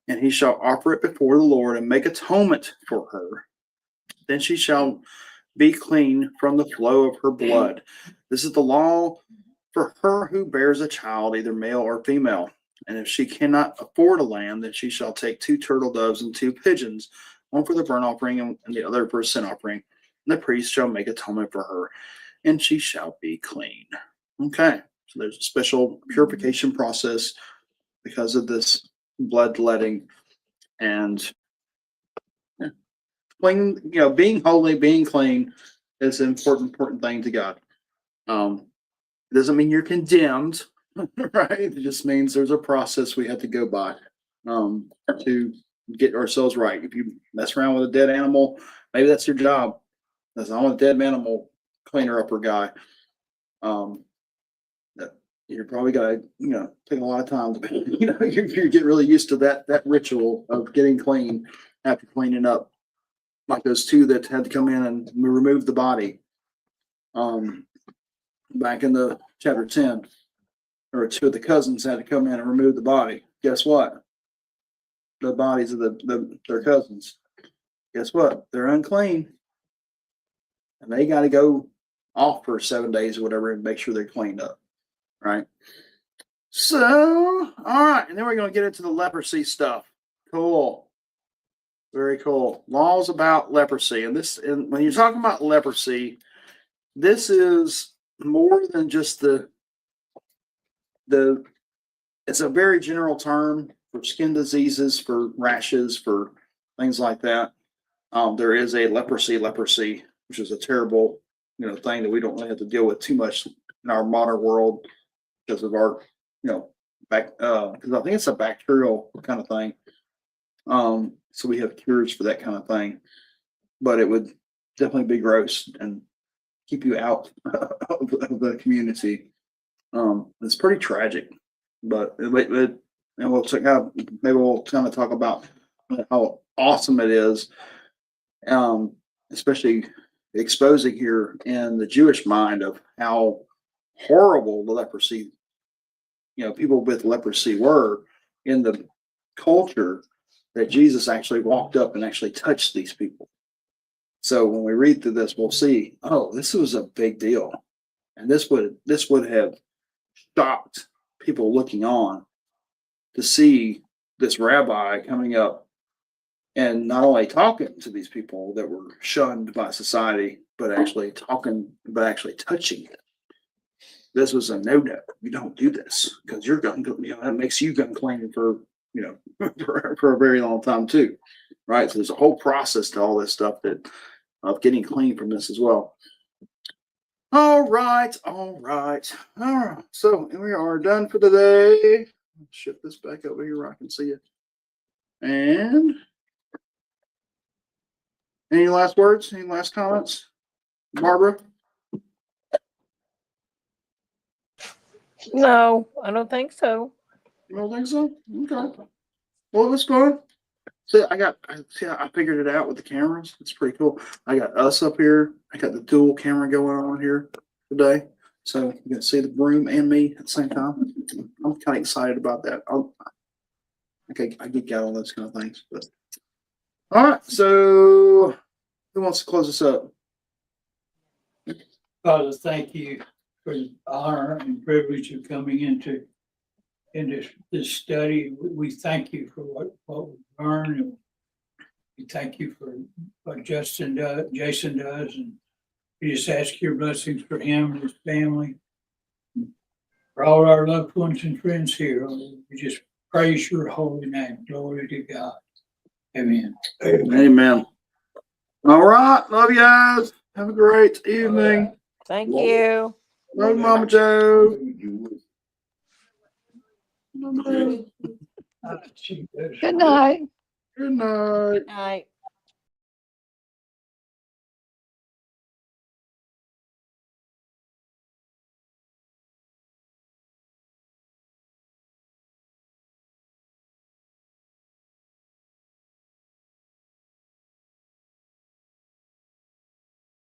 And he shall offer it before the Lord and make atonement for her. Then she shall be clean from the flow of her blood. This is the law for her who bears a child, either male or female. And if she cannot afford a lamb, then she shall take 2 turtle doves and 2 pigeons, one for the burnt offering and the other for a sin offering. And the priest shall make atonement for her, and she shall be clean. Okay, so there's a special purification process because of this bloodletting, and clean, being holy, being clean is an important thing to God. It doesn't mean you're condemned, right? It just means there's a process we have to go by to get ourselves right. If you mess around with a dead animal, maybe that's your job. That's I'm a dead animal cleaner upper guy. You're probably gonna, take a lot of time to, you get really used to that ritual of getting clean after cleaning up. Like those 2 that had to come in and remove the body. Back in the chapter 10, or 2 of the cousins had to come in and remove the body. Guess what? The bodies of their cousins. Guess what? They're unclean. And they got to go off for 7 days or whatever and make sure they're cleaned up. Right? So, all right. And then we're going to get into the leprosy stuff. Cool. Very cool. Laws about leprosy. And when you're talking about leprosy, this is more than just it's a very general term for skin diseases, for rashes, for things like that. There is a leprosy, which is a terrible, thing that we don't really have to deal with too much in our modern world because of our, because I think it's a bacterial kind of thing. So we have cures for that kind of thing, but it would definitely be gross and keep you out of the community. It's pretty tragic, but and we'll check out. Maybe we'll kind of talk about how awesome it is, especially exposing here in the Jewish mind of how horrible the leprosy, people with leprosy were in the culture, that Jesus actually walked up and actually touched these people. So when we read through this, we'll see, oh, this was a big deal. And this would have shocked people looking on to see this rabbi coming up and not only talking to these people that were shunned by society, but actually touching it. This was a no-no. You don't do this because you're going, that makes you unclean for, for a very long time too. Right. So there's a whole process to all this stuff of getting clean from this as well. All right. So we are done for the day. Shift this back over here where I can see it. And any last words? Any last comments? Barbara? No, I don't think so. You don't think so? Okay. Well, it was fun. So I figured it out with the cameras. It's pretty cool. I got us up here. I got the dual camera going on here today. So you can see the broom and me at the same time. I'm kind of excited about that. I geek out on those kind of things, but All right. So who wants to close this up? Father, thank you for the honor and privilege of coming into this study. We thank you for what we've learned. And we thank you for what Jason does, and we just ask your blessings for him and his family, for all our loved ones and friends here. We just praise your holy name. Glory to God. Amen. Amen. All right. Love you guys. Have a great evening. Thank you. Love you, Mama Joe. Good night. Good night. Night.